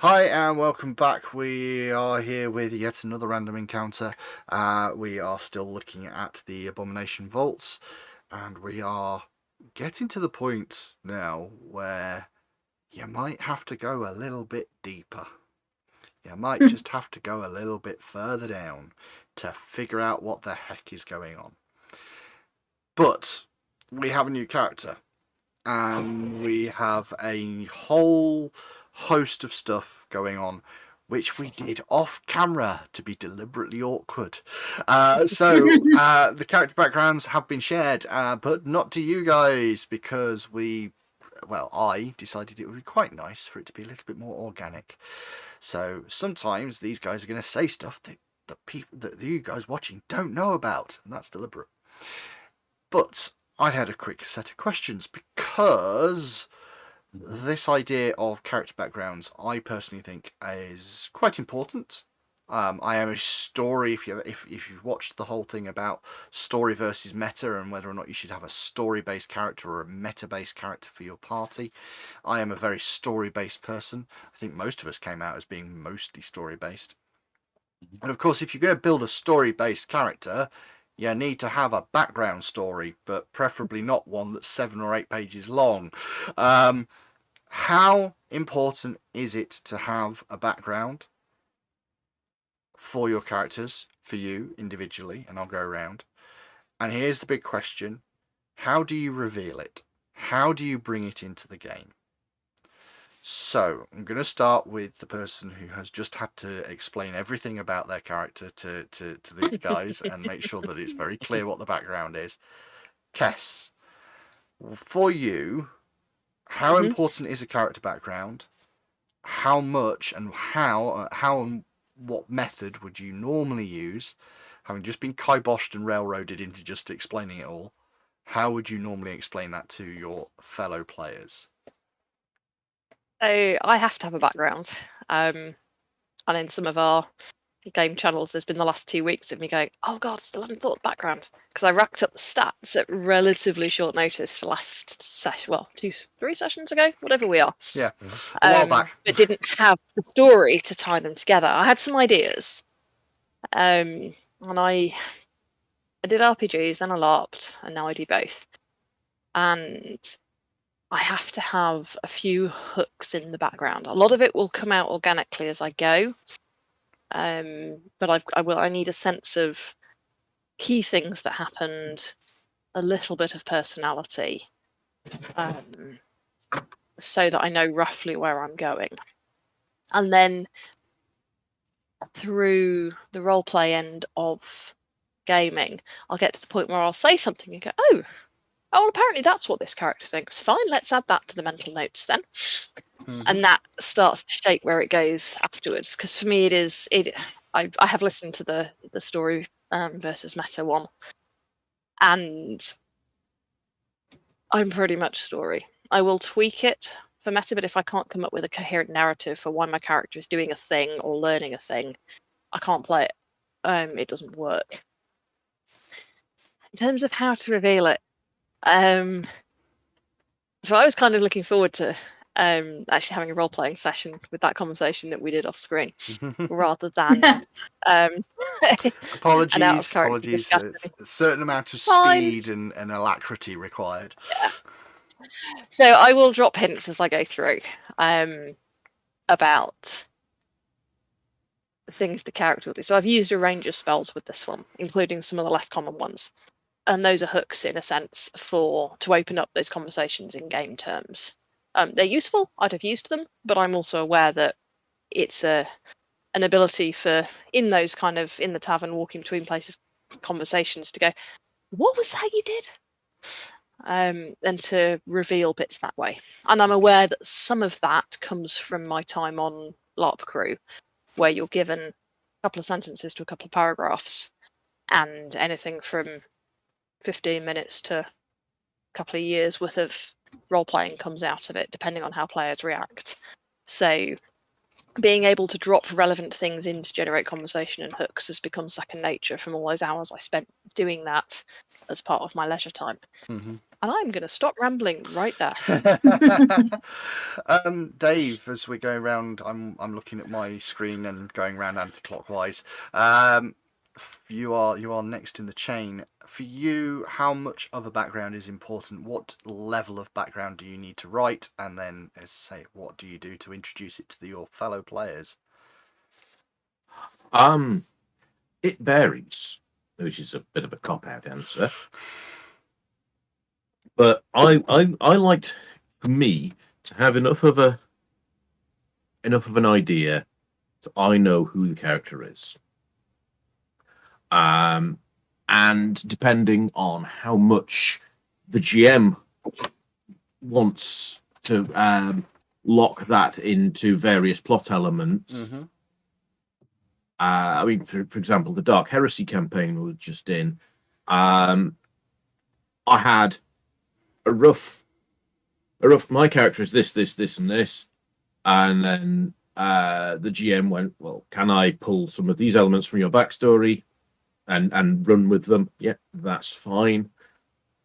Hi and welcome back. We are here with yet another random encounter. We are still looking at the Abomination Vaults, and we are getting to the point now where you might have to go a little bit deeper. You might just have to go a little bit further down to figure out what the heck is going on. But we have a new character, and we have a whole host of stuff going on, which we did off camera to be deliberately awkward. The character backgrounds have been shared, but not to you guys because I decided it would be quite nice for it to be a little bit more organic. So sometimes these guys are going to say stuff that you guys watching don't know about, and that's deliberate. But I had a quick set of questions because this idea of character backgrounds, I personally think, is quite important. I am a story. If you've watched the whole thing about story versus meta and whether or not you should have a story-based character or a meta-based character for your party, I am a very story-based person. I think most of us came out as being mostly story-based. And of course, if you're going to build a story-based character, you need to have a background story, but preferably not one that's 7 or 8 pages long. How important is it to have a background for your characters, for you individually? And I'll go around. And here's the big question: how do you reveal it? How do you bring it into the game? So I'm going to start with the person who has just had to explain everything about their character to these guys and make sure that it's very clear what the background is. Kess, for you, how important is a character background? How much and how and what method would you normally use? Having just been kiboshed and railroaded into just explaining it all, how would you normally explain that to your fellow players? So I have to have a background. And in some of our game channels, there's been the last 2 weeks of me going, oh God, still haven't thought of the background. Because I racked up the stats at relatively short notice for last session, well, 3 sessions ago, whatever we are. Yeah, a while back. But didn't have the story to tie them together. I had some ideas. And I did RPGs, then I LARPed, and now I do both. And I have to have a few hooks in the background. A lot of it will come out organically as I go, but I need a sense of key things that happened, a little bit of personality, so that I know roughly where I'm going. And then through the roleplay end of gaming, I'll get to the point where I'll say something and go, oh, well, apparently that's what this character thinks. Fine, let's add that to the mental notes then. And that starts to shape where it goes afterwards. Because for me, I have listened to the story versus meta one, and I'm pretty much story. I will tweak it for meta, but if I can't come up with a coherent narrative for why my character is doing a thing or learning a thing, I can't play it. It doesn't work. In terms of how to reveal it, so I was kind of looking forward to actually having a role-playing session with that conversation that we did off screen, rather than an out of character discussion. A certain amount of speed and alacrity required. Yeah. So I will drop hints as I go through about things the character will do. So I've used a range of spells with this one, including some of the less common ones. And those are hooks, in a sense, to open up those conversations in game terms. They're useful. I'd have used them, but I'm also aware that it's an ability for, in those kind of in the tavern, walking between places, conversations, to go, what was that you did? And to reveal bits that way. And I'm aware that some of that comes from my time on LARP Crew, where you're given a couple of sentences to a couple of paragraphs, and anything from 15 minutes to a couple of years worth of role playing comes out of it, depending on how players react. So being able to drop relevant things in to generate conversation and hooks has become second nature from all those hours I spent doing that as part of my leisure time. Mm-hmm. And I'm going to stop rambling right there. Dave, as we're going around, I'm looking at my screen and going around anti-clockwise. You are next in the chain. For you, how much of a background is important? What level of background do you need to write? And then, as I say, what do you do to introduce it to your fellow players? It varies, which is a bit of a cop-out answer. But I liked, for me, to have enough of an idea so I know who the character is. And depending on how much the GM wants to lock that into various plot elements. Mm-hmm. I mean, for example, the Dark Heresy campaign we were just in. I had a rough. My character is this, and this, and then the GM went, "Well, can I pull some of these elements from your backstory, and run with them?" Yeah, that's fine.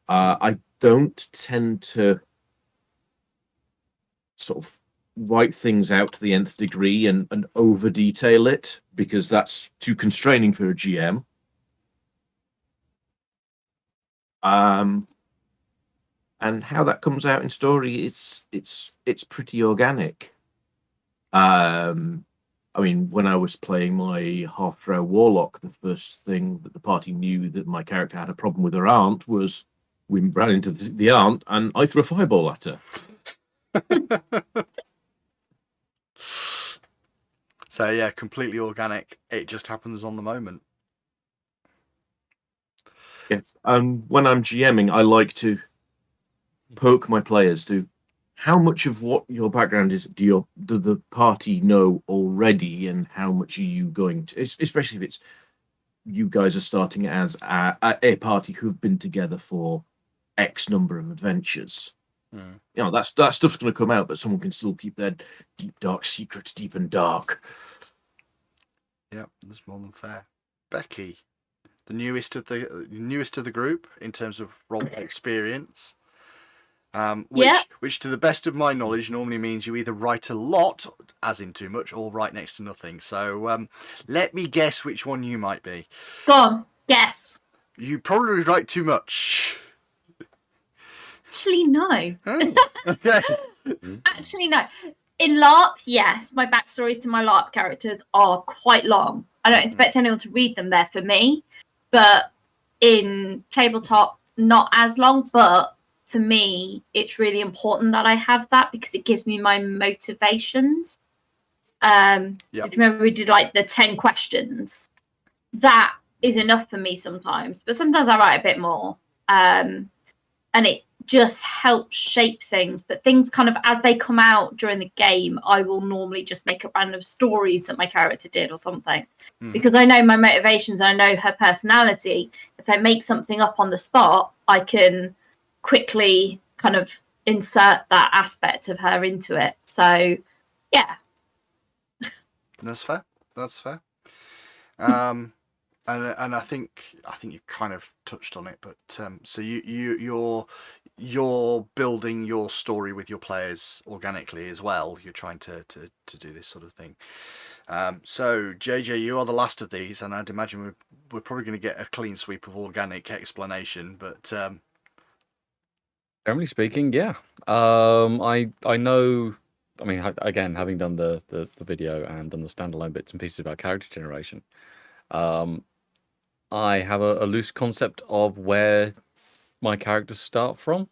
I don't tend to sort of write things out to the nth degree and over detail it because that's too constraining for a GM. And how that comes out in story, it's pretty organic. I mean, when I was playing my half-drow warlock, the first thing that the party knew that my character had a problem with her aunt was we ran into the aunt and I threw a fireball at her. So yeah, completely organic. It just happens on the moment. Yeah, and when I'm GMing, I like to poke my players to how much of what your background is do the party know already, and how much are you going to, especially if it's you guys are starting as a party who've been together for X number of adventures. Mm. You know, that stuff's going to come out, but someone can still keep their deep, dark secrets deep and dark. Yep, that's more than fair. Becky, the newest of the group in terms of role experience. Which, to the best of my knowledge, normally means you either write a lot, as in too much, or write next to nothing. So let me guess which one you might be. Go on, guess. You probably write too much. Actually, no. Oh, okay. Actually, no. In LARP, yes, my backstories to my LARP characters are quite long. I don't expect anyone to read them there for me. But in tabletop, not as long. But for me, it's really important that I have that because it gives me my motivations. So if you remember, we did like the 10 questions. That is enough for me sometimes. But sometimes I write a bit more. And it just helps shape things. But things kind of, as they come out during the game, I will normally just make up random stories that my character did or something. Mm-hmm. Because I know my motivations, I know her personality. If I make something up on the spot, I can quickly kind of insert that aspect of her into it. So, yeah. That's fair. And I think you've kind of touched on it, but so you're building your story with your players organically as well. You're trying to do this sort of thing. So JJ, you are the last of these, and I'd imagine we're probably going to get a clean sweep of organic explanation. But generally speaking, yeah. I know. I mean, again, having done the video and done the standalone bits and pieces about character generation. I have a loose concept of where my characters start from,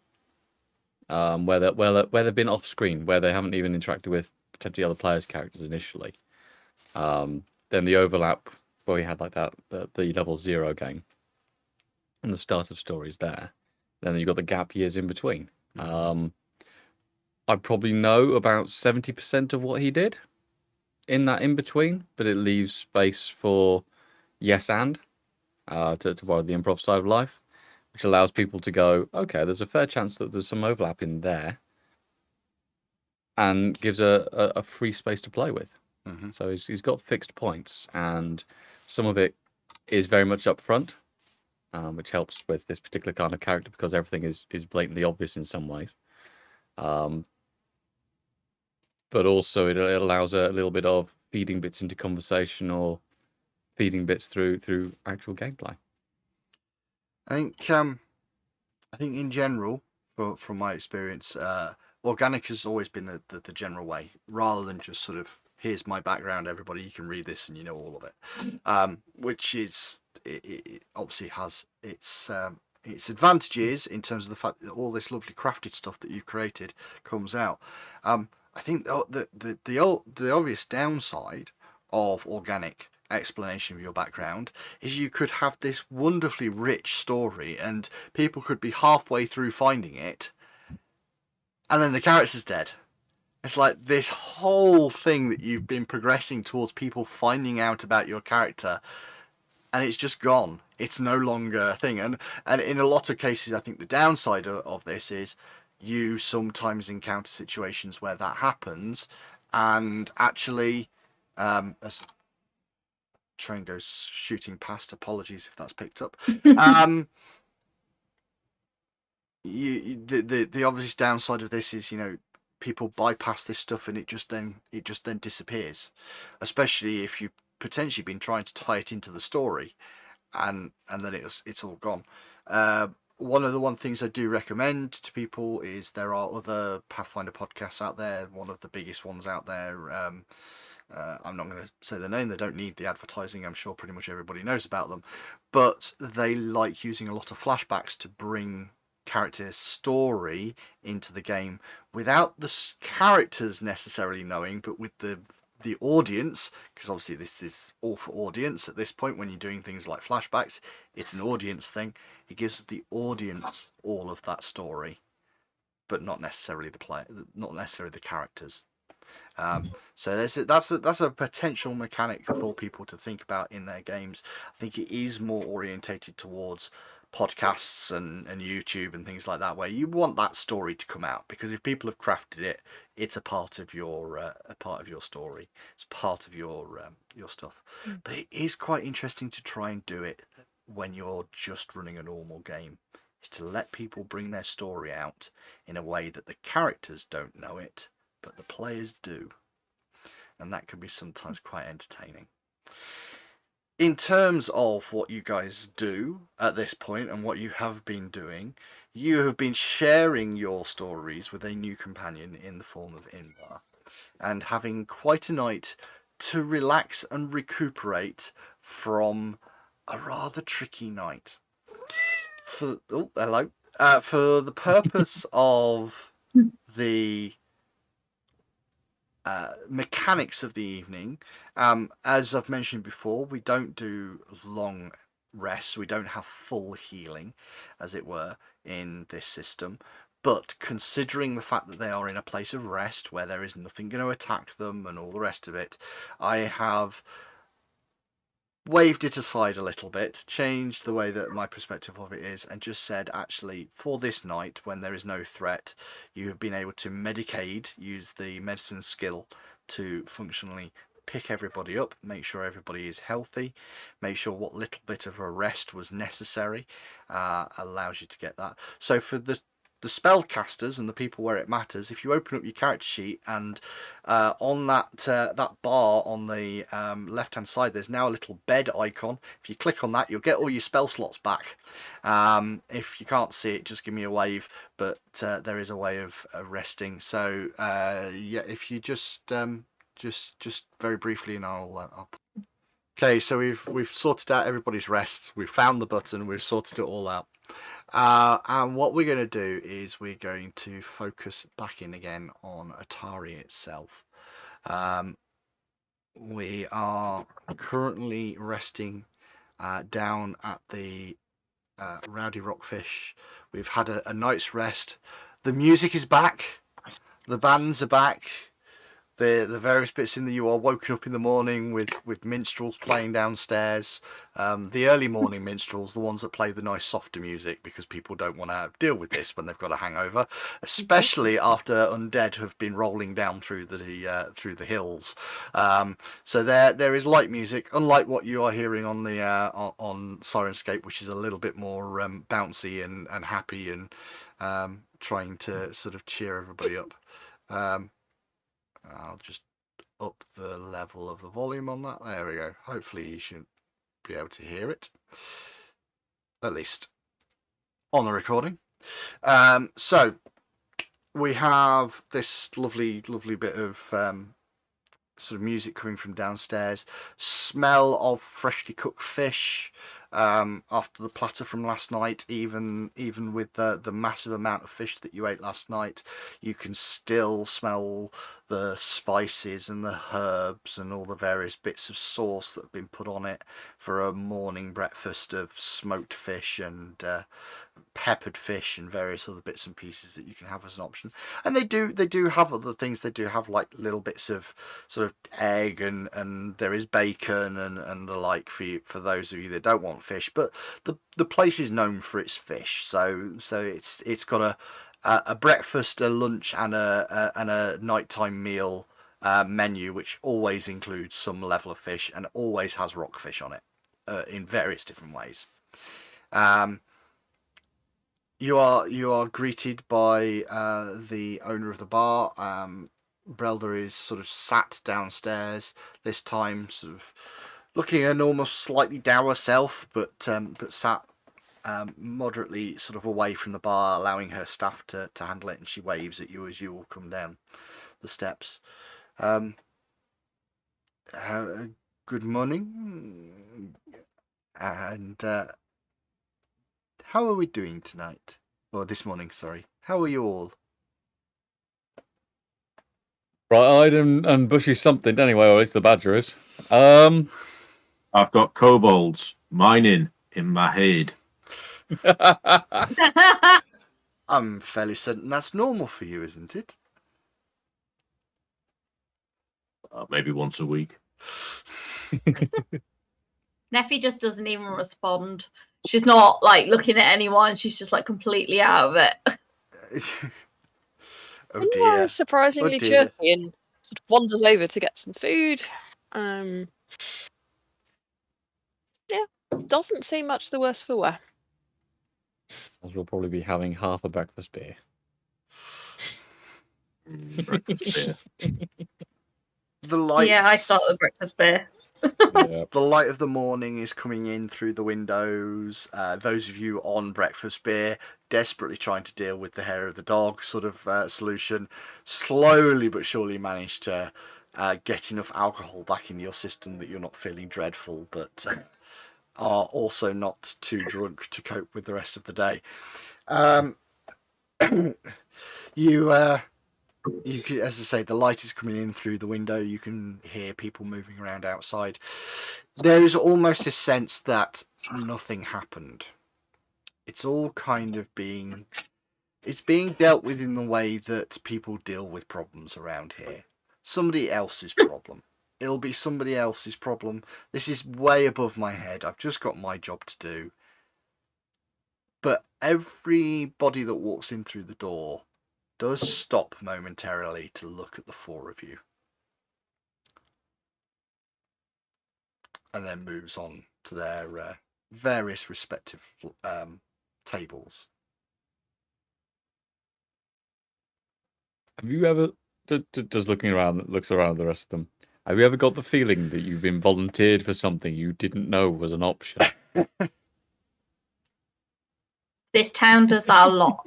where they've been off screen, where they haven't even interacted with potentially other players' characters initially. Then the overlap where we had like the level 0 game and the start of stories there. Then you've got the gap years in between. I probably know about 70% of what he did in that in between, but it leaves space for yes and. To borrow the improv side of life, which allows people to go, okay, there's a fair chance that there's some overlap in there, and gives a free space to play with. Mm-hmm. So he's got fixed points, and some of it is very much up front, which helps with this particular kind of character because everything is blatantly obvious in some ways. But also it allows a little bit of feeding bits into conversation or feeding bits through actual gameplay. I think in general, from my experience, organic has always been the general way, rather than just sort of here's my background, everybody, you can read this and you know all of it, which is it obviously has its advantages in terms of the fact that all this lovely crafted stuff that you've created comes out. I think the obvious downside of organic explanation of your background is you could have this wonderfully rich story and people could be halfway through finding it and then the character's dead. It's like this whole thing that you've been progressing towards people finding out about your character and it's just gone. It's no longer a thing. And in a lot of cases, I think the downside of this is you sometimes encounter situations where that happens and actually as train goes shooting past, apologies if that's picked up. The obvious downside of this is, you know, people bypass this stuff and it just then disappears, especially if you've potentially been trying to tie it into the story and then it's all gone. One of the things I do recommend to people is there are other Pathfinder podcasts out there. One of the biggest ones out there, I'm not going to say the name, they don't need the advertising, I'm sure pretty much everybody knows about them, but they like using a lot of flashbacks to bring character story into the game without the characters necessarily knowing, but with the audience, because obviously this is all for audience at this point. When you're doing things like flashbacks, it's an audience thing. It gives the audience all of that story, but not necessarily the player, not necessarily the characters. So that's a potential mechanic for people to think about in their games. I think it is more orientated towards podcasts and YouTube and things like that, where you want that story to come out, because if people have crafted it, it's a part of your story. It's part of your stuff. But it is quite interesting to try and do it when you're just running a normal game. Is to let people bring their story out in a way that the characters don't know it, but the players do, and that can be sometimes quite entertaining. In terms of what you guys do at this point and what you have been doing, you have been sharing your stories with a new companion in the form of Invar, and having quite a night to relax and recuperate from a rather tricky night. For the purpose of the mechanics of the evening, as I've mentioned before, we don't do long rests. We don't have full healing, as it were, in this system. But considering the fact that they are in a place of rest where there is nothing going to attack them and all the rest of it, I have waved it aside a little bit, changed the way that my perspective of it is, and just said, actually, for this night, when there is no threat, you have been able to medicate, use the medicine skill to functionally pick everybody up, make sure everybody is healthy, make sure what little bit of a rest was necessary, allows you to get that. So for the spellcasters and the people where it matters, if you open up your character sheet and on that bar on the left hand side, there's now a little bed icon. If you click on that, you'll get all your spell slots back. If you can't see it, just give me a wave, but there is a way of resting. So yeah, if you just very briefly, and I'll okay, so we've sorted out everybody's rests, we've found the button, we've sorted it all out. And what we're going to do is we're going to focus back in again on Atari itself. We are currently resting down at the Rowdy Rockfish. We've had a night's rest. The music is back. The bands are back. the various bits in the you are woken up in the morning with minstrels playing downstairs. The early morning minstrels, the ones that play the nice softer music because people don't want to deal with this when they've got a hangover, especially after undead have been rolling down through the hills. So there is light music, unlike what you are hearing on the on Sirenscape, which is a little bit more bouncy and happy and trying to sort of cheer everybody up. I'll just up the level of the volume on that. There we go. Hopefully you should be able to hear it, at least on the recording. So we have this lovely bit of sort of music coming from downstairs. Smell of freshly cooked fish. After the platter from last night, even with the massive amount of fish that you ate last night, you can still smell the spices and the herbs and all the various bits of sauce that have been put on it for a morning breakfast of smoked fish and peppered fish and various other bits and pieces that you can have as an option. And they do have other things. They do have like little bits of sort of egg and there is bacon and the like for those of you that don't want fish. But the place is known for its fish, so it's got a breakfast, a lunch, and a nighttime meal menu, which always includes some level of fish and always has rockfish on it in various different ways. You are greeted by the owner of the bar. Brelda is sort of sat downstairs this time, sort of looking an almost slightly dour self, but sat moderately sort of away from the bar, allowing her staff to handle it, and she waves at you as you all come down the steps. Good morning, and how are we doing tonight? Or this morning, sorry. How are you all? Bright-eyed and bushy something anyway, or at least the badger is. I've got kobolds mining in my head. I'm fairly certain that's normal for you, isn't it? Maybe once a week. Neffy just doesn't even respond. She's not like looking at anyone. She's just like completely out of it. Oh Yinyasmera dear. is surprisingly Oh dear. chirpy and sort of wanders over to get some food. Yeah, doesn't seem much the worse for wear. As we'll probably be having half a breakfast beer. Breakfast beer. The lights. Yeah, I started with breakfast beer. Yeah. The light of the morning is coming in through the windows. Those of you on breakfast beer, desperately trying to deal with the hair of the dog sort of solution, slowly but surely manage to get enough alcohol back in your system that you're not feeling dreadful, but are also not too drunk to cope with the rest of the day. You can, as I say, the light is coming in through the window. You can hear people moving around outside. There is almost a sense that nothing happened. It's all kind of being dealt with in the way that people deal with problems around here. Somebody else's problem. It'll be somebody else's problem. This is way above my head. I've just got my job to do. But everybody that walks in through the door does stop momentarily to look at the four of you. And then moves on to their various respective tables. Have you ever, just looks around the rest of them, have you ever got the feeling that you've been volunteered for something you didn't know was an option? This town does that a lot.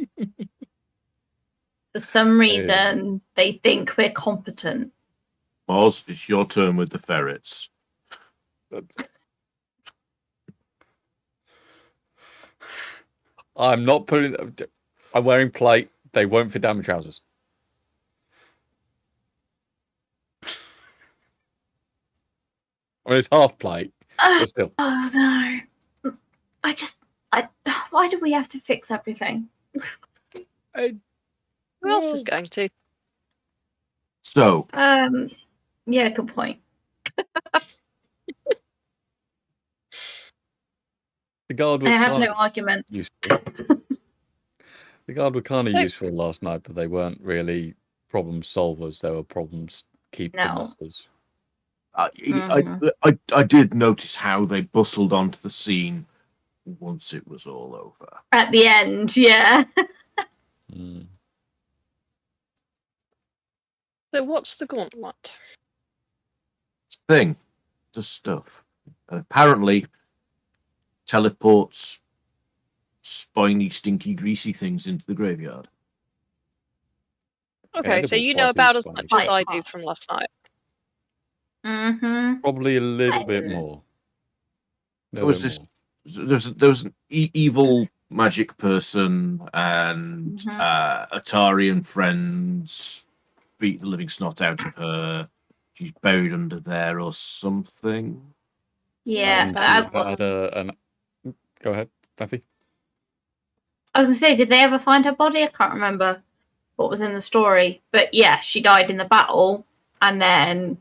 For some reason, they think we're competent. Oz, it's your turn with the ferrets. I'm not putting. I'm wearing plate. They won't fit down my trousers. I mean, it's half plate, but still. Oh no! Why do we have to fix everything? Who else is going to? So, Yeah, good point. The guard I was have kind no of argument. useful. The guard were kind of So- useful last night, but they weren't really problem solvers. They were problems keepers. I did notice how they bustled onto the scene once it was all over. At the end, yeah. Mm. So what's the gauntlet? Thing, the stuff. Apparently, teleports spiny, stinky, greasy things into the graveyard. Okay, so Edible you know spices, about as spicy. much as I do from last night. Mm-hmm. Probably a little bit more. There was this. There was an evil magic person and Atari and friends beat the living snot out of her. She's buried under there or something. Yeah, And but she had an. Go ahead, Buffy. I was gonna say, did they ever find her body? I can't remember what was in the story, but yeah, she died in the battle, and then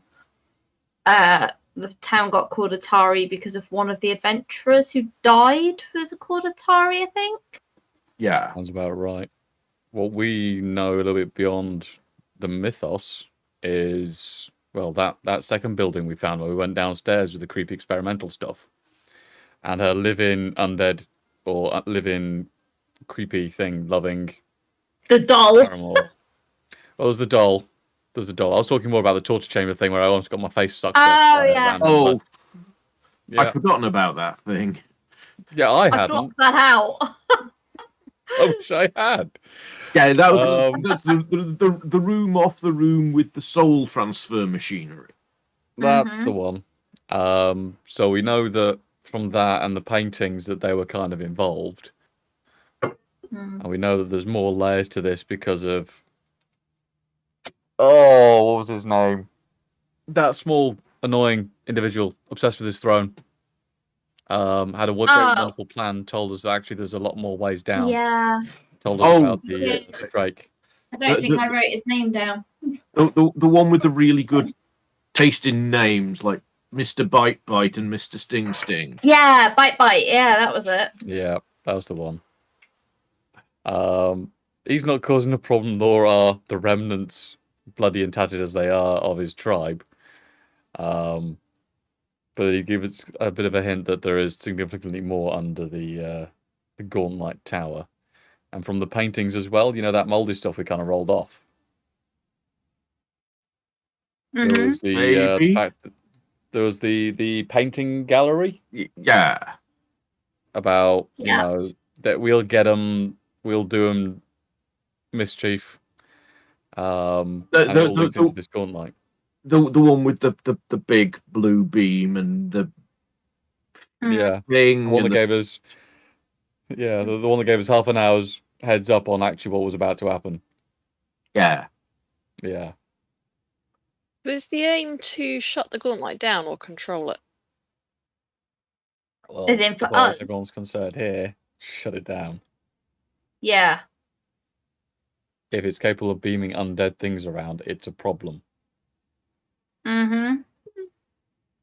the town got called Atari because of one of the adventurers who died, who was called Atari, I think. Yeah. Sounds about right. What we know a little bit beyond the mythos is, well, that second building we found where we went downstairs with the creepy experimental stuff, and her living undead or living creepy thing loving The doll. paramour. Oh, there's the doll. There's the doll. I was talking more about the torture chamber thing where I almost got my face sucked off. By yeah. random Oh, blood. Yeah. I've forgotten about that thing. Yeah, I I hadn't. blocked that out. I wish I had. Yeah, that was the room off the room with the soul transfer machinery. That's Mhm. the one. So we know that from that and the paintings that they were kind of involved. And we know that there's more layers to this because of... Oh, what was his name? That small, annoying individual obsessed with his throne. Had a wonderful plan, told us that actually there's a lot more ways down. Yeah. Told us about the yeah. strike. I don't think I wrote his name down. The one with the really good tasting names like Mr. Bite Bite and Mr. Sting Sting. Yeah, Bite Bite. Yeah, that was it. Yeah, that was the one. He's not causing a problem, nor are the remnants, bloody and tattered as they are, of his tribe. But he gives us a bit of a hint that there is significantly more under the Gauntlet Tower. And from the paintings as well, you know, that mouldy stuff we kind of rolled off. There was the fact that there was the painting gallery. Yeah. About, you know, that we'll get them, we'll do them mischief. And it all links into this Gauntlet. The one with the big blue beam and the thing. The one that gave us the one that gave us half an hour's heads up on actually what was about to happen. Yeah. Yeah. Was the aim to shut the Gauntlet down or control it? Well, as in for far as us. everyone's concerned here, shut it down. Yeah. If it's capable of beaming undead things around, it's a problem. Mm-hmm.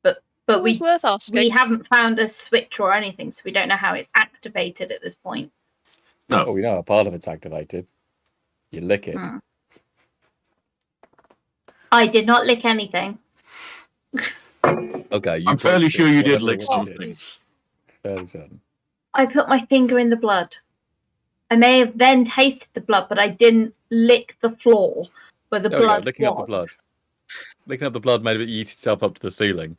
But we worth asking. We haven't found a switch or anything, so we don't know how it's activated at this point. No. Oh, we know a part of it's activated. You lick it. I did not lick anything. Okay, I'm fairly sure you did lick something. Fairly certain. I put my finger in the blood. I may have then tasted the blood, but I didn't lick the floor where the blood licking was. up the blood. Licking up the blood made it eat itself up to the ceiling.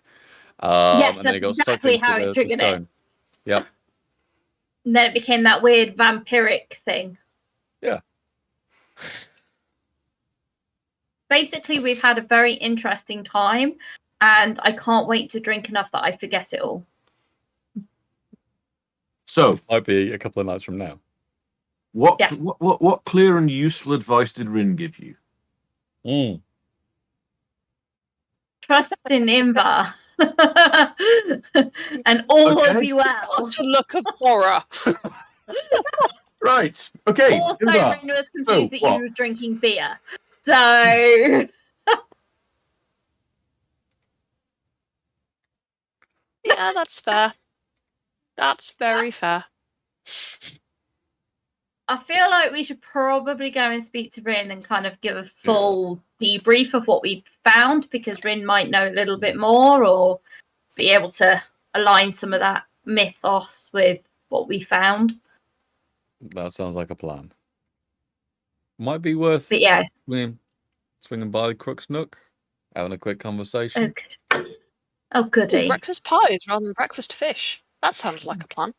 Yes, and then it got exactly sucked how into it the triggered stone. it. Yep. And then it became that weird vampiric thing. Yeah. Basically, we've had a very interesting time, and I can't wait to drink enough that I forget it all. So might be a couple of nights from now. What clear and useful advice did Rin give you? Trust in Imba. And all will be well. Such a look of horror. Right. Okay. Also, Imba. Rin was confused that what? you were drinking beer. So Yeah, that's fair. That's very fair. I feel like we should probably go and speak to Rin and kind of give a full debrief of what we found, because Rin might know a little bit more or be able to align some of that mythos with what we found. That sounds like a plan. Might be worth But yeah, swinging by the Crux Nook, having a quick conversation. oh Ooh, goody. breakfast pies rather than breakfast fish. That sounds like a plan.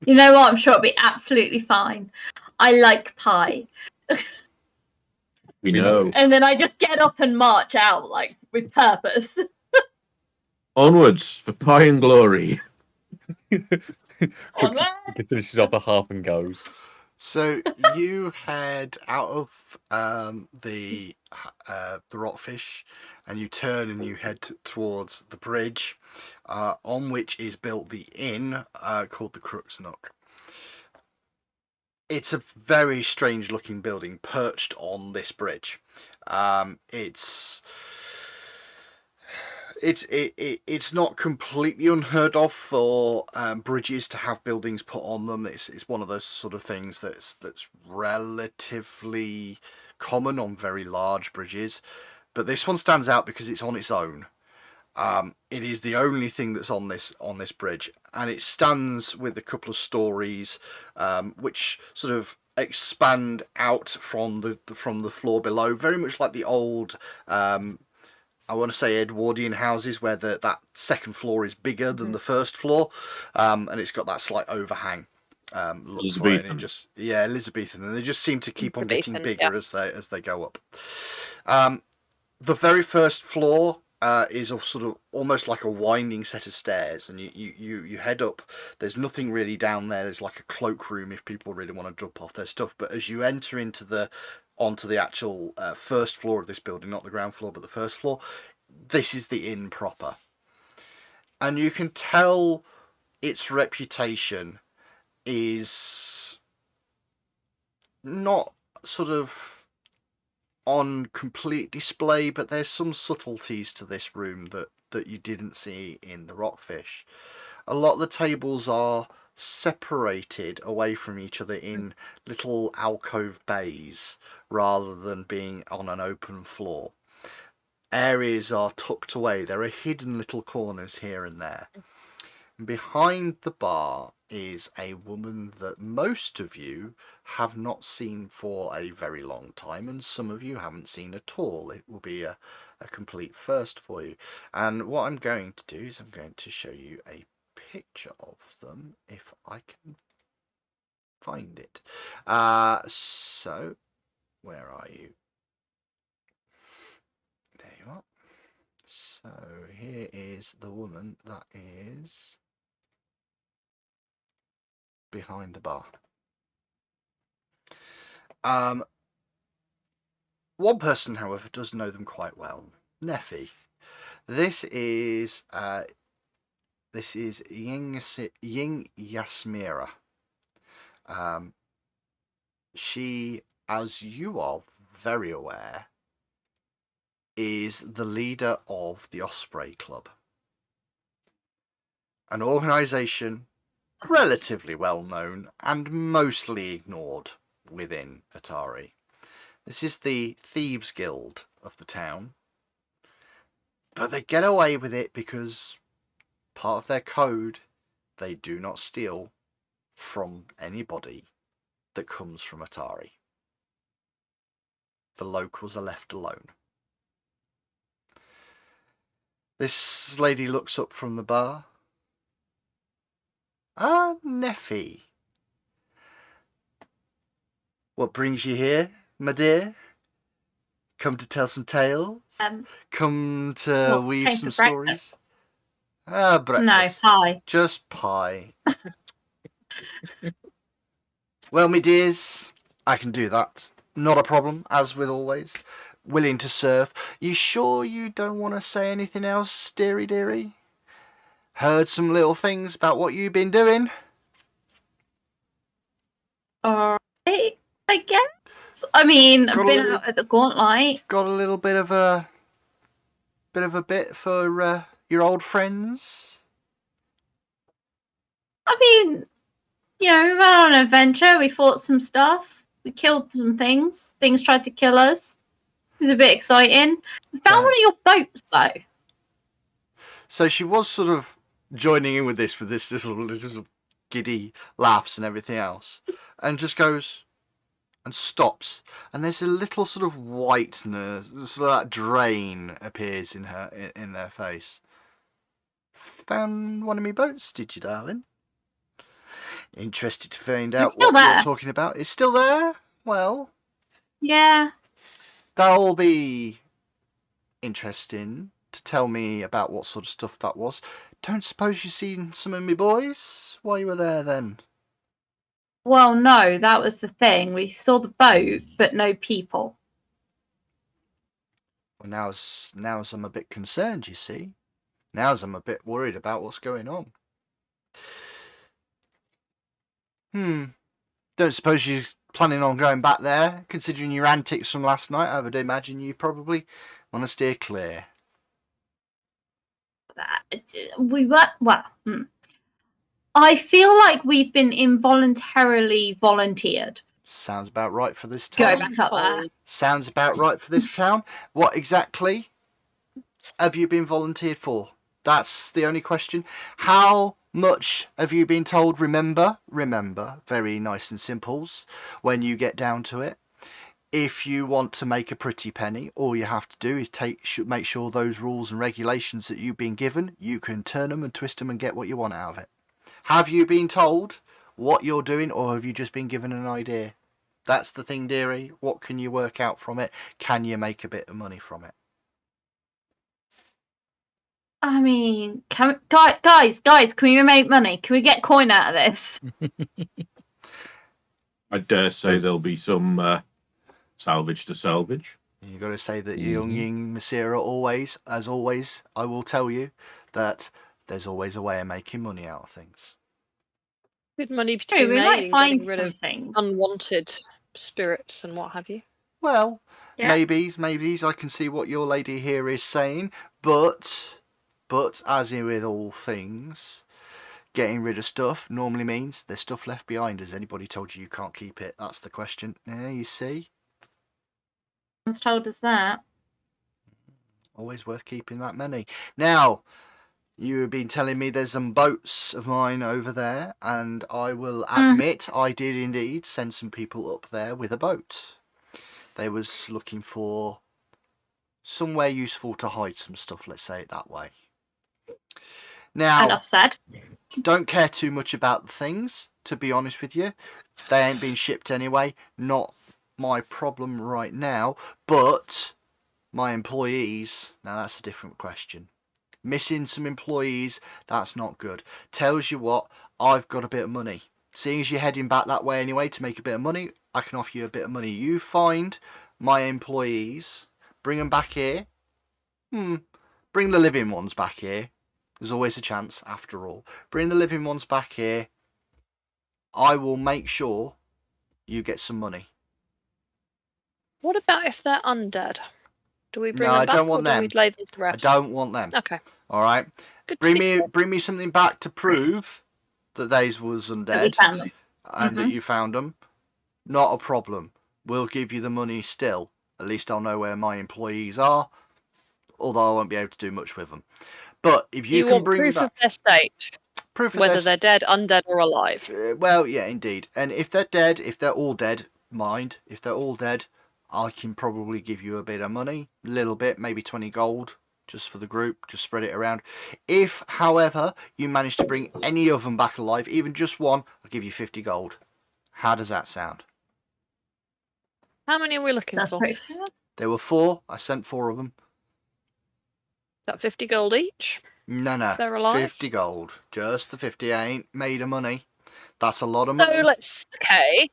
You know what? I'm sure it'll be absolutely fine. I like pie. We know. And then I just get up and march out, like, with purpose. Onwards for pie and glory. Onward! Finishes off the harp and goes. So you head out of the rockfish, and you turn and you head towards the bridge, on which is built the inn called the Crux Nook. It's a very strange looking building perched on this bridge. It's not completely unheard of for bridges to have buildings put on them. It's one of those sort of things that's relatively common on very large bridges, but this one stands out because it's on its own. It is the only thing that's on this bridge, and it stands with a couple of stories, which sort of expand out from the floor below, very much like the old. I want to say Edwardian houses where that second floor is bigger than the first floor, and it's got that slight overhang. Look for it, and it just Elizabethan, and they just seem to keep on getting bigger as they go up. The very first floor is a sort of almost like a winding set of stairs, and you head up. There's nothing really down there. There's like a cloakroom if people really want to drop off their stuff. But as you enter onto the actual first floor of this building, not the ground floor, but the first floor, this is the inn proper, and you can tell its reputation is not sort of on complete display, but there's some subtleties to this room that you didn't see in the Rockfish. A lot of the tables are separated away from each other in little alcove bays rather than being on an open floor. Areas are tucked away. There are hidden little corners here and there. Behind the bar is a woman that most of you have not seen for a very long time, and some of you haven't seen at all. It will be a complete first for you. And what I'm going to do is I'm going to show you a picture of them if I can find it. So, where are you? There you are. So, here is the woman that is behind the bar. One person, however, does know them quite well. Neffy. This is Yinyasmera. She, as you are very aware, is the leader of the Osprey Club, an organisation relatively well known and mostly ignored within Atari. This is the Thieves Guild of the town, but they get away with it because part of their code, they do not steal from anybody that comes from Atari. The locals are left alone. This lady looks up from the bar. Ah, Neffy. What brings you here, my dear? Come to tell some tales? Come to weave some stories? Ah, breakfast. No, pie. Just pie. Well, me dears, I can do that. Not a problem, as with always. Willing to serve. You sure you don't want to say anything else, dearie? Heard some little things about what you've been doing? Alright, I guess. I mean, I've been out at the Gauntlet. Got a little bit of Bit of a bit for your old friends? I mean, we went on an adventure. We fought some stuff. We killed some things. Things tried to kill us. It was a bit exciting. We found one of your boats, though. So she was sort of joining in with this little giddy laughs and everything else, and just goes and stops, and there's a little sort of whiteness, sort of that drain appears in their face. Found one of me boats, did you, darling? Interested to find out still what you're there. talking about. It's still there? Well, Yeah. that'll be interesting to tell me about what sort of stuff that was. Don't suppose you seen some of me boys while you were there then? Well, no, that was the thing. We saw the boat, but no people. Well, now's I'm a bit concerned, you see. Now's I'm a bit worried about what's going on. Don't suppose you're planning on going back there, considering your antics from last night? I would imagine you probably want to steer clear. We were, I feel like we've been involuntarily volunteered. Sounds about right for this Go town. back up there. Sounds about right for this town. What exactly have you been volunteered for? That's the only question. How much have you been told? Remember, very nice and simples when you get down to it. If you want to make a pretty penny, all you have to do is make sure those rules and regulations that you've been given, you can turn them and twist them and get what you want out of it. Have you been told what you're doing, or have you just been given an idea? That's the thing, dearie. What can you work out from it? Can you make a bit of money from it? I mean, guys, can we make money? Can we get coin out of this? I dare say there'll be some salvage to salvage. You've got to say that young Yinyasmera always, as always, I will tell you that there's always a way of making money out of things. Good money to True, be we made might in find getting rid some of things. unwanted spirits and what have you. Well, Yeah. maybes, I can see what your lady here is saying, but as in with all things, getting rid of stuff normally means there's stuff left behind. Has anybody told you can't keep it? That's the question. Yeah, you see? Someone's told us that. Always worth keeping that money. Now, you have been telling me there's some boats of mine over there, and I will admit I did indeed send some people up there with a boat. They was looking for somewhere useful to hide some stuff, let's say it that way. Now, Enough said. don't care too much about the things, to be honest with you. They ain't been shipped anyway. Not my problem right now, but my employees, now that's a different question. Missing some employees, that's not good. Tells you what, I've got a bit of money. Seeing as you're heading back that way anyway to make a bit of money, I can offer you a bit of money. You find my employees, bring them back here. Bring the living ones back here. There's always a chance, after all. Bring the living ones back here. I will make sure you get some money. What about if they're undead? Do we bring No, them I back, don't or want do we them. lay them to I rest? don't want them. Okay. All right. Good to be sure. Bring me something back to prove that they was That we undead found them. and that you found them. Not a problem. We'll give you the money still. At least I'll know where my employees are. Although I won't be able to do much with them. But if you can want bring proof that of their state, proof of whether this, they're dead, undead, or alive. well, yeah, indeed. And if they're dead, if they're all dead, mind. If they're all dead, I can probably give you a bit of money, a little bit, maybe 20 gold, just for the group, just spread it around. If, however, you manage to bring any of them back alive, even just one, I'll give you 50 gold. How does that sound? How many are we looking That's for? pretty fair. There were 4. I sent 4 of them. Is that 50 gold each? No, If they're alive? 50 gold. Just the 50. I ain't made of money. That's a lot of money. So okay.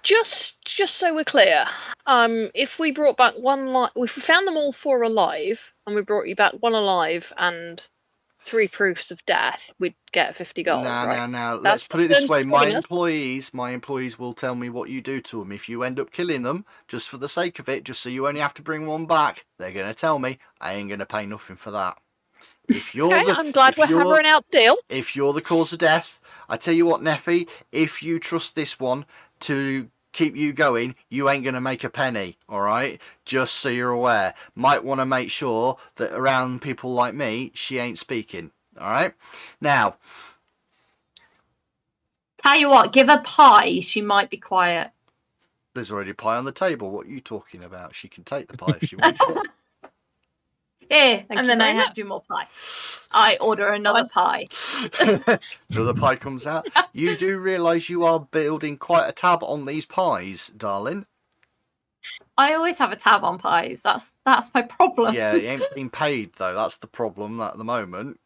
Just so we're clear, if we brought back one if we found them all 4 alive, and we brought you back 1 alive and 3 proofs of death, we'd get 50 gold, right? Now. Let's That's put it this the way: terms my between us. employees will tell me what you do to them. If you end up killing them, just for the sake of it, just so you only have to bring one back, they're gonna tell me. I ain't gonna pay nothing for that. If you're Okay, I'm glad we're you're hammering out deal. if you're the cause of death, I tell you what, Neffy, if you trust this one to keep you going, you ain't going to make a penny, alright? Just so you're aware. Might want to make sure that around people like me, she ain't speaking, alright? Now, Tell you what, give her pie. She might be quiet. there's already pie on the table. What are you talking about? She can take the pie if she wants it. Yeah, Thank and you then I very hand you more pie. I order another pie. Another pie comes out. You do realise you are building quite a tab on these pies, darling. I always have a tab on pies. That's my problem. Yeah, it ain't been paid though. That's the problem at the moment.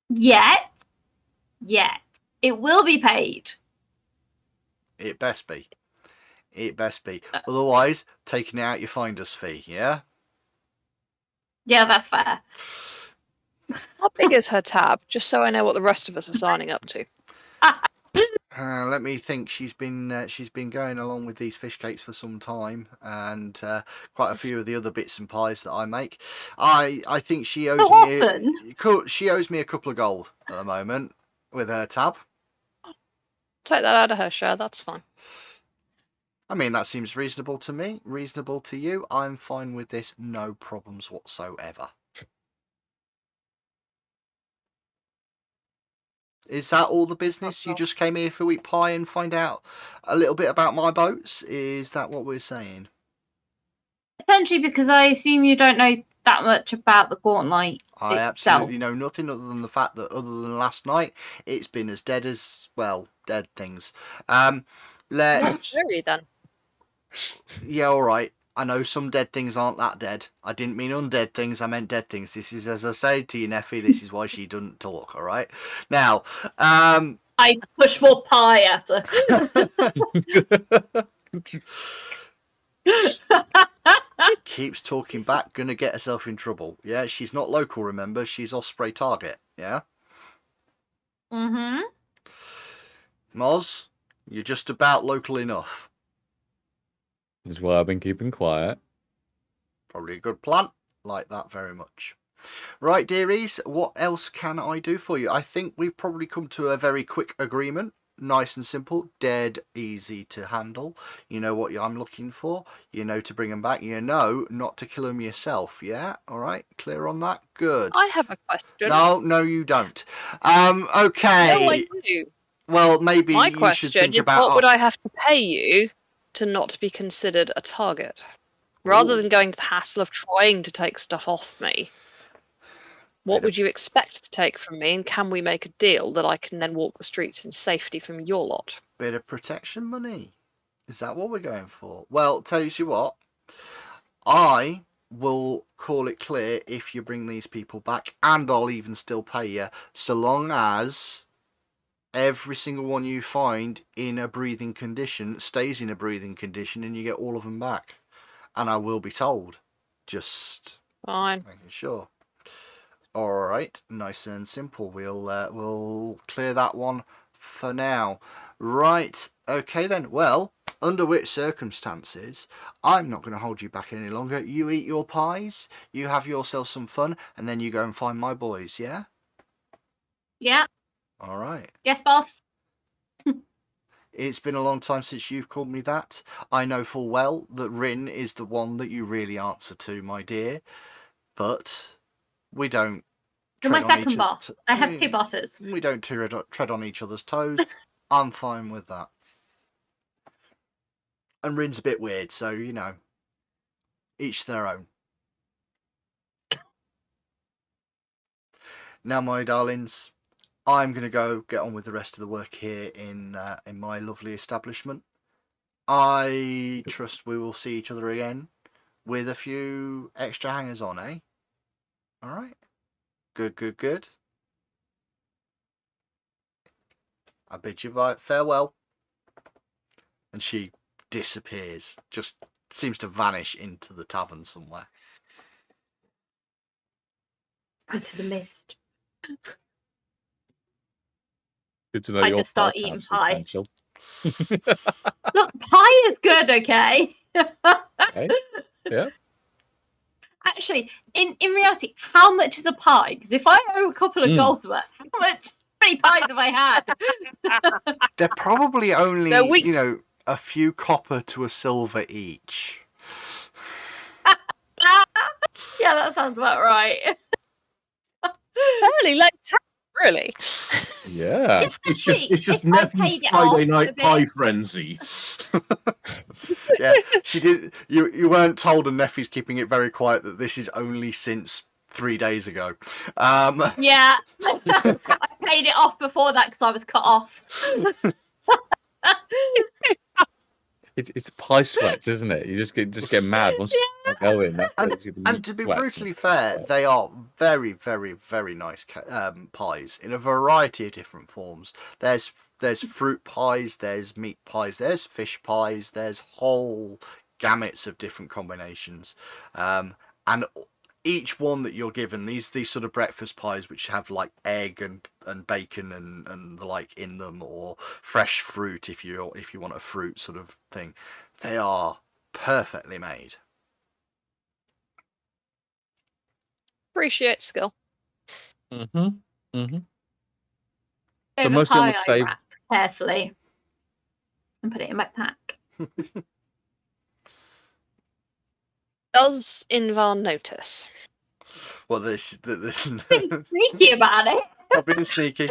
Yet. It will be paid. It best be. It best be. Otherwise, taking it out your finder's fee, yeah? Yeah, that's fair. How big is her tab? Just so I know what the rest of us are signing up to. Let me think. She's been going along with these fish cakes for some time, and quite a few of the other bits and pies that I make. I think she owes How me. often? She owes me a couple of gold at the moment with her tab. Take that out of her share, that's fine. I mean, that seems reasonable to me. Reasonable to you? I'm fine with this. No problems whatsoever. Is that all the business? You just came here for wheat pie and find out a little bit about my boats? Is that what we're saying? Essentially, because I assume you don't know that much about the Gauntlet I itself. absolutely know nothing other than the fact that other than last night, it's been as dead as, well, dead things. Not very then. Yeah, alright. I know some dead things aren't that dead. I didn't mean undead things, I meant dead things. This is, as I say to you, Neffy, this is why she doesn't talk, alright? Now, I push more pie at her. keeps talking back, gonna get herself in trouble. Yeah, she's not local, remember? She's Osprey target, yeah? Mm-hmm. Moz, you're just about local enough. This is why I've been keeping quiet. Probably a good plan. Like that very much. Right, dearies, what else can I do for you? I think we've probably come to a very quick agreement. Nice and simple, dead easy to handle. You know what I'm looking for. You know to bring them back. You know not to kill them yourself. Yeah, all right, clear on that. Good. I have a question. No, you don't. Okay. No, I do. Well, maybe My you should question think is, about. what would I have to pay you to not be considered a target? Rather than going to the hassle of trying to take stuff off me, what would you expect to take from me, and can we make a deal that I can then walk the streets in safety from your lot? Bit of protection money. Is that what we're going for? Well, tell you what. I will call it clear if you bring these people back, and I'll even still pay you, so long as every single one you find in a breathing condition stays in a breathing condition and you get all of them back. And I will be told. Just Fine. making sure. Alright, nice and simple. We'll clear that one for now. Right, okay then. Well, under which circumstances, I'm not going to hold you back any longer. You eat your pies, you have yourself some fun, and then you go and find my boys, yeah? Yeah. Alright. Yes, boss. It's been a long time since you've called me that. I know full well that Rin is the one that you really answer to, my dear. But we don't You're my tread on second each boss. other's I have 2 bosses. We don't tread on each other's toes. I'm fine with that. And Rin's a bit weird, so, you know, each their own. Now, my darlings, I'm going to go get on with the rest of the work here in my lovely establishment. I trust we will see each other again with a few extra hangers on, eh? All right. Good. I bid you farewell. And she disappears, just seems to vanish into the tavern somewhere. Into the mist. Good to know I your just start pie eating tab's pie. substantial. Look, pie is good, okay? Okay. Yeah. Actually, in reality, how much is a pie? Because if I owe a couple of Mm. gold's worth, how many pies have I had? They're probably only, They're weeks. a few copper to a silver each. Yeah, that sounds about right. Fairly low tax, really. Yeah. It's Actually, just if I Nephew's paid it Friday off night a pie bit- frenzy. Yeah, she did. You weren't told, and Neffy's keeping it very quiet, that this is only since 3 days ago. Yeah, I paid it off before that because I was cut off. It's pie sweats, isn't it? You just get mad once you start going. And to be brutally fair, they are very, very, very nice pies in a variety of different forms. There's fruit pies, there's meat pies, there's fish pies, there's whole gamuts of different combinations, and each one that you're given, these sort of breakfast pies which have like egg and bacon and the like in them, or fresh fruit if you want a fruit sort of thing, they are perfectly made. Appreciate skill. Mm-hmm. Mm-hmm. So Over mostly on pie, the I save. wrap carefully and put it in my pack. Does Invar notice? Well, this Being sneaky about it. I've been sneaky.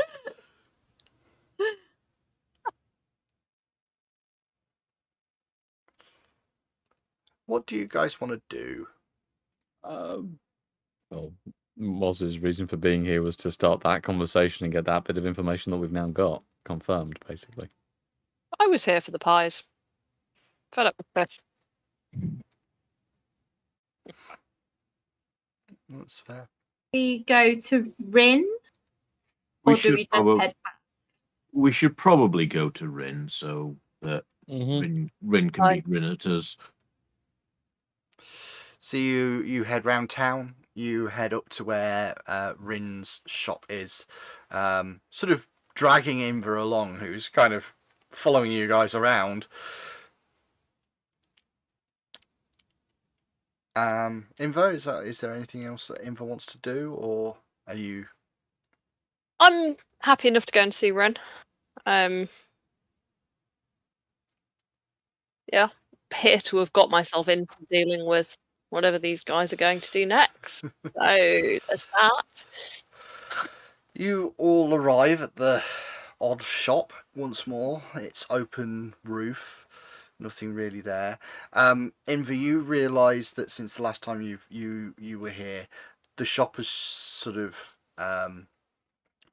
What do you guys want to do? Well, Moz's reason for being here was to start that conversation and get that bit of information that we've now got confirmed, basically. I was here for the pies. Fed up with fish. That's fair. We go to Rin, We or do should we just probably head back? we should probably go to Rin so that Mm-hmm. Rin can Aye. be Rin at us. So you head round town. You head up to where Rin's shop is, sort of dragging Inver along, who's kind of following you guys around. Inver, is there anything else that Inver wants to do, or are you? I'm happy enough to go and see Ren. Yeah, appear to have got myself into dealing with whatever these guys are going to do next. So there's that. You all arrive at the odd shop once more. It's open roof, nothing really there. Inver, you realise that since the last time you were here, the shop has sort of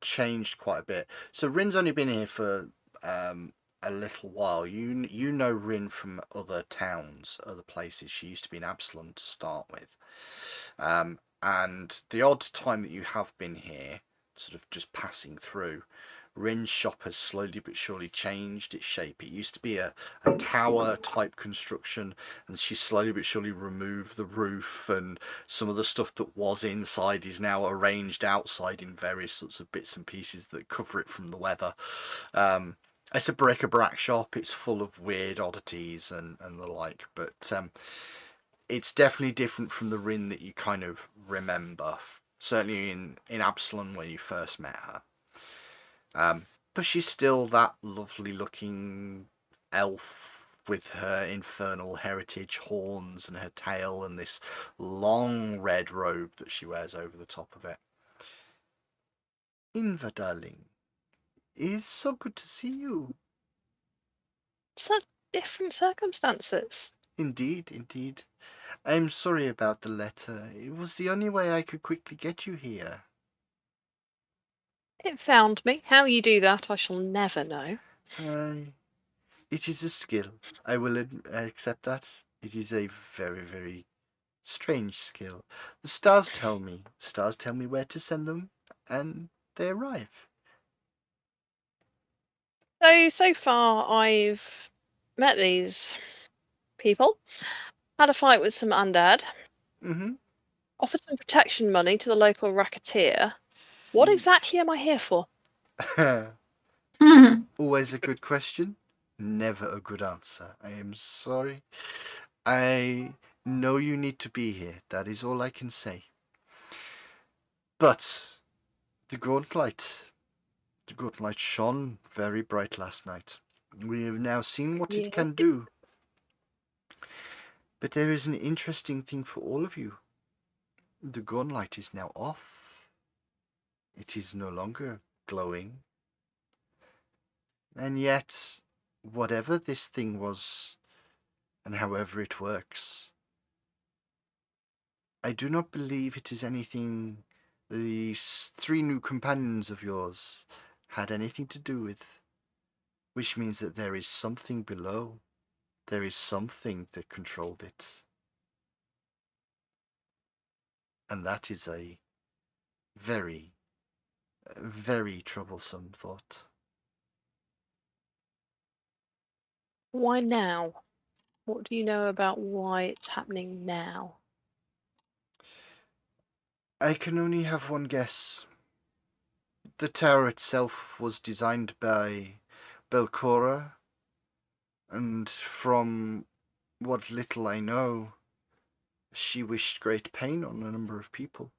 changed quite a bit. So Rin's only been here for a little while. You know Rin from other towns, other places. She used to be in Absalom to start with, and the odd time that you have been here, sort of just passing through, Rin's shop has slowly but surely changed its shape. It used to be a tower type construction, and she slowly but surely removed the roof, and some of the stuff that was inside is now arranged outside in various sorts of bits and pieces that cover it from the weather. It's a bric-a-brac shop. It's full of weird oddities and the like, but it's definitely different from the Rin that you kind of remember. Certainly in Absalom when you first met her. But she's still that lovely looking elf with her infernal heritage horns and her tail and this long red robe that she wears over the top of it. Inver, darling, it's so good to see you. Such different circumstances. Indeed, indeed. I'm sorry about the letter. It was the only way I could quickly get you here. It found me. How you do that, I shall never know. It is a skill. I will accept that. It is a very, very strange skill. The stars tell me. Stars tell me where to send them, and they arrive. So far, I've met these people, had a fight with some undead, Mm-hmm. offered some protection money to the local racketeer, What exactly am I here for? Always a good question, never a good answer. I am sorry. I know you need to be here. That is all I can say. But the gauntlet shone very bright last night. We have now seen what Yeah. it can do. But there is an interesting thing for all of you. The gauntlet is now off. It is no longer glowing. And yet, whatever this thing was, and however it works, I do not believe it is anything these 3 new companions of yours had anything to do with. Which means that there is something below. There is something that controlled it. And that is a very, very troublesome thought. Why now? What do you know about why it's happening now? I can only have one guess. The tower itself was designed by Belcora, and from what little I know, she wished great pain on a number of people.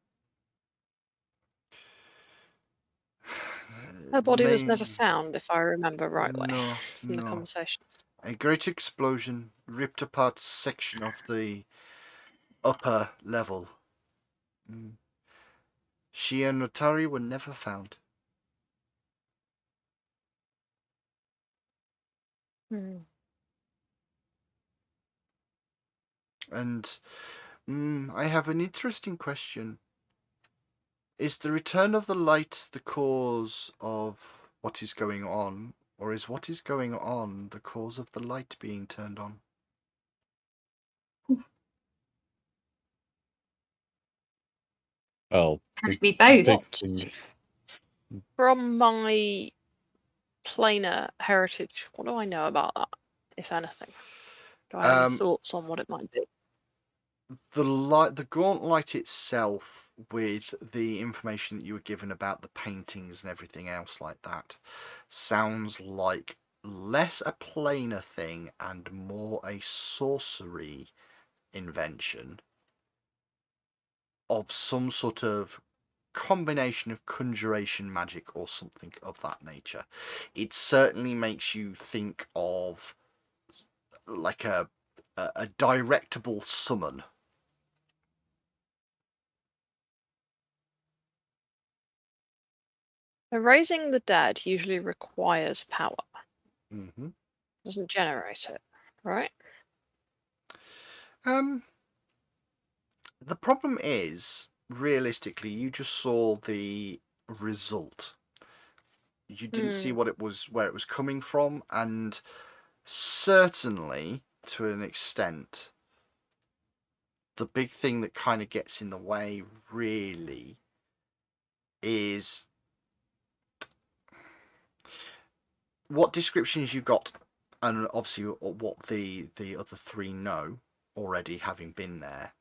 Her body was never found, if I remember rightly, No, from the no. conversation. A great explosion ripped apart section of the upper level. She and Notari were never found. And I have an interesting question. Is the return of the light the cause of what is going on, or is what is going on the cause of the light being turned on? Well, Can the it be both? big thing. From my planar heritage, what do I know about that, if anything? Do I have any thoughts on what it might be? The gauntlet itself, with the information that you were given about the paintings and everything else like that, sounds like less a planar thing and more a sorcery invention of some sort of combination of conjuration magic or something of that nature. It certainly makes you think of like a directable summon. Raising the dead usually requires power. Mm-hmm. Doesn't generate it, right? The problem is, realistically, you just saw the result. You didn't see what it was, where it was coming from, and certainly, to an extent, the big thing that kind of gets in the way, really, is what descriptions you got, and obviously what the other 3 know already, having been there.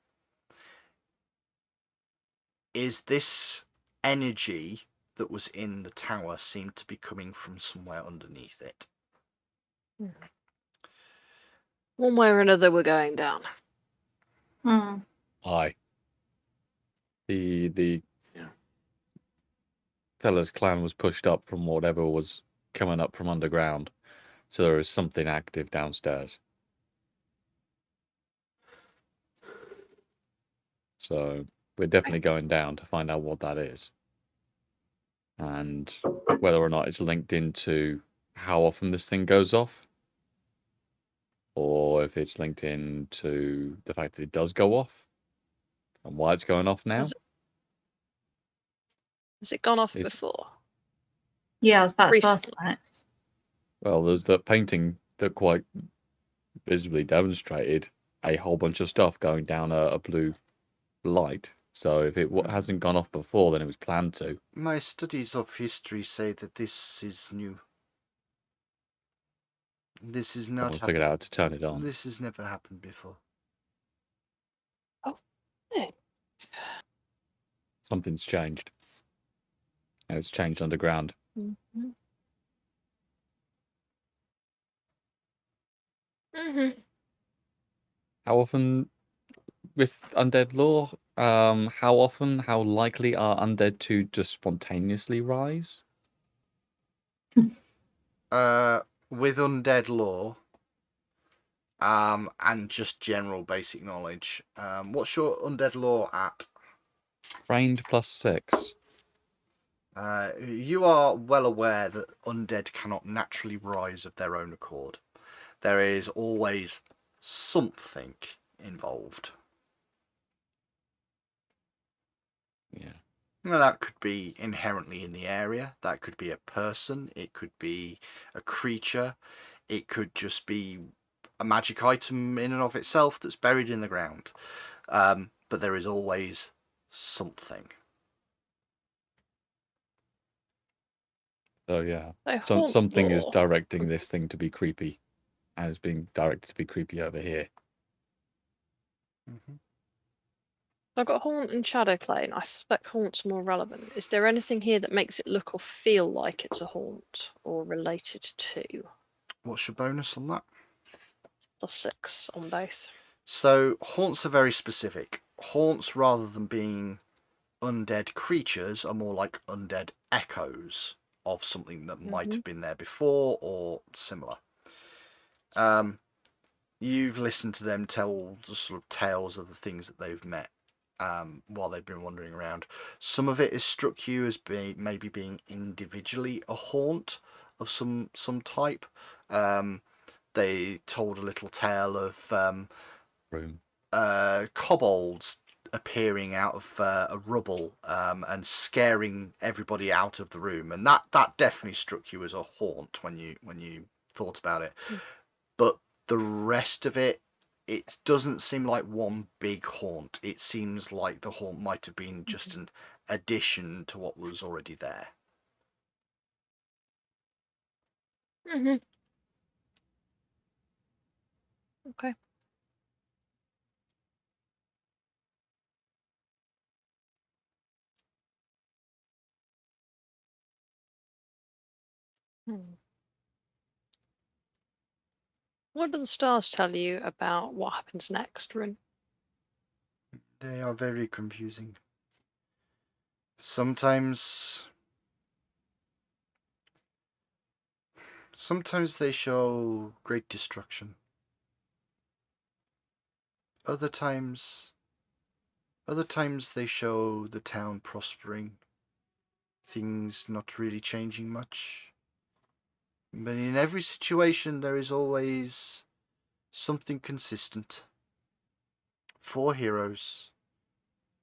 Is this energy that was in the tower seemed to be coming from somewhere underneath it? One way or another, we're going down. Aye. The fella's clan was pushed up from whatever was coming up from underground, so there is something active downstairs. So we're definitely going down to find out what that is, and whether or not it's linked into how often this thing goes off, or if it's linked into the fact that it does go off and why it's going off now. Has it gone off before? Yeah, I was about to ask Recently. that. Well, there's that painting that quite visibly demonstrated a whole bunch of stuff going down a blue light. So if it hasn't gone off before, then it was planned to. My studies of history say that this is new. This is not. I figured out how to turn it on. This has never happened before. Oh, yeah. Something's changed. And it's changed underground. Mm-hmm. Mm-hmm. How often, with undead lore, how often, how likely are undead to just spontaneously rise? With undead lore, and just general basic knowledge, what's your undead lore at? Trained +6. You are well aware that undead cannot naturally rise of their own accord. There is always something involved. Yeah. Now, that could be inherently in the area, that could be a person, it could be a creature, it could just be a magic item in and of itself that's buried in the ground. But there is always something. So yeah, They haunt something is lore. directing this thing to be creepy, and it's being directed to be creepy over here. Mm-hmm. I've got haunt and shadow plane. I suspect haunt's more relevant. Is there anything here that makes it look or feel like it's a haunt or related to? What's your bonus on that? +6 on both. So, haunts are very specific. Haunts, rather than being undead creatures, are more like undead echoes of something that might have been there before or similar. You've listened to them tell the sort of tales of the things that they've met while they've been wandering around. Some of it has struck you as maybe being individually a haunt of some type. They told a little tale of Room. kobolds appearing out of a rubble and scaring everybody out of the room, and that definitely struck you as a haunt when you thought about it. But the rest of it doesn't seem like one big haunt. It seems like the haunt might have been just an addition to what was already there. Mm-hmm. Okay. What do the stars tell you about what happens next, Rin? They are very confusing. Sometimes they show great destruction. Other times they show the town prospering, things not really changing much. But in every situation there is always something consistent. 4 heroes.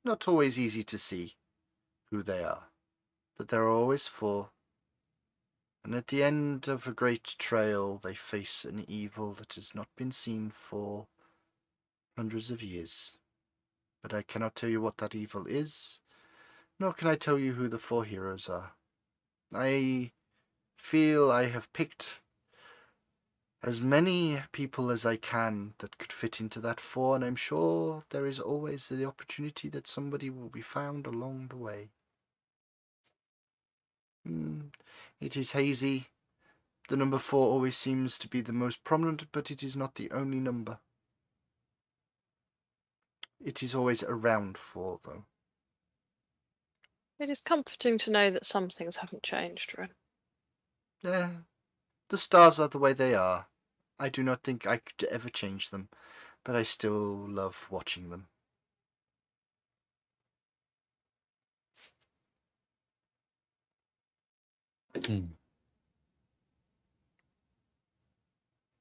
Not always easy to see who they are, but there are always 4. And at the end of a great trail they face an evil that has not been seen for hundreds of years. But I cannot tell you what that evil is, nor can I tell you who the 4 heroes are. I feel I have picked as many people as I can that could fit into that 4, and I'm sure there is always the opportunity that somebody will be found along the way. It is hazy. The number 4 always seems to be the most prominent, but it is not the only number. It is always around 4, though. It is comforting to know that some things haven't changed, Rin. The stars are the way they are. I do not think I could ever change them, but I still love watching them.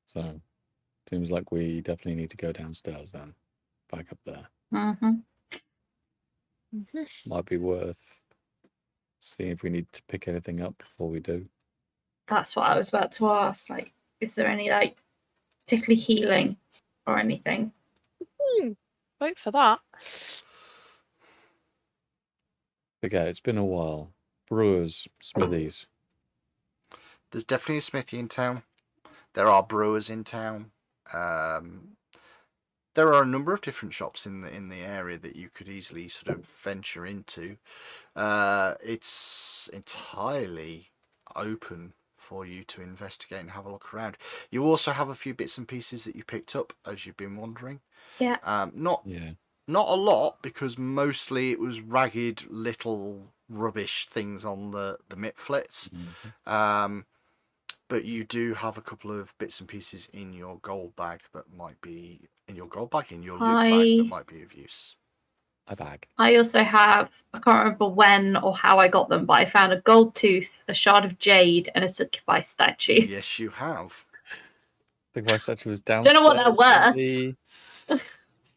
So, seems like we definitely need to go downstairs then. Back up there. Mm-hmm. Might be worth seeing if we need to pick anything up before we do. That's what I was about to ask. Like, is there any like particularly healing or anything? Vote for that. Okay, it's been a while. Brewers, smithies. There's definitely a smithy in town. There are brewers in town. there are a number of different shops in the area that you could easily sort of venture into. It's entirely open for you to investigate and have a look around. You also have a few bits and pieces that you picked up as you've been wandering. Yeah. Not Yeah. not a lot, because mostly it was ragged little rubbish things on the mitflits. Mhm. But you do have a couple of bits and pieces in your gold bag that might be in your loot bag that might be of use. A bag. I also have, I can't remember when or how I got them, but I found a gold tooth, a shard of jade, and a succubi statue. Yes, you have. Big White Statue was Don't downstairs. know what they're worth.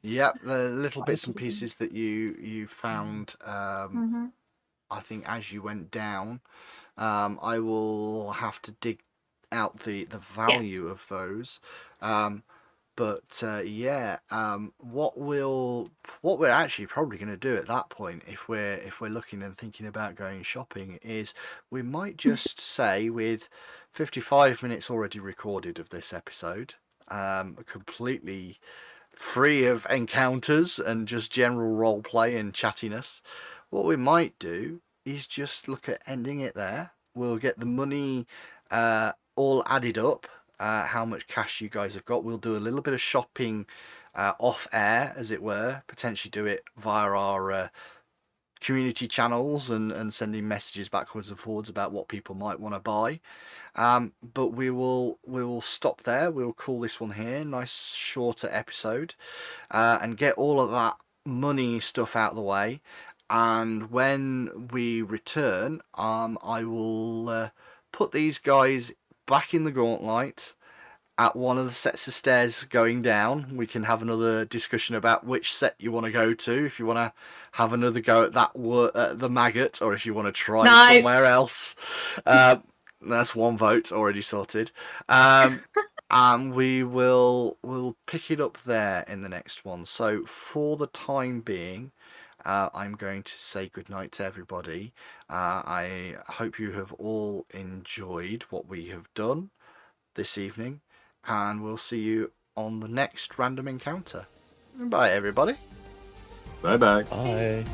Yep, the little bits and pieces that you found. Mm-hmm. I think as you went down, I will have to dig out the value of those. What we're actually probably going to do at that point, if we're looking and thinking about going shopping, is we might just say, with 55 minutes already recorded of this episode, completely free of encounters and just general role play and chattiness, what we might do is just look at ending it there. We'll get the money all added up, how much cash you guys have got. We'll do a little bit of shopping off air, as it were, potentially do it via our community channels and sending messages backwards and forwards about what people might want to buy. But we will stop there. We'll call this one here. Nice shorter episode, and get all of that money stuff out of the way. And when we return, I will put these guys back in the gauntlet at one of the sets of stairs going down. We can have another discussion about which set you want to go to, if you want to have another go at the maggot, or if you want to try somewhere else. That's one vote already sorted. And we'll pick it up there in the next one. So for the time being, I'm going to say goodnight to everybody. I hope you have all enjoyed what we have done this evening, and we'll see you on the next random encounter. Bye, everybody. Bye bye. Bye.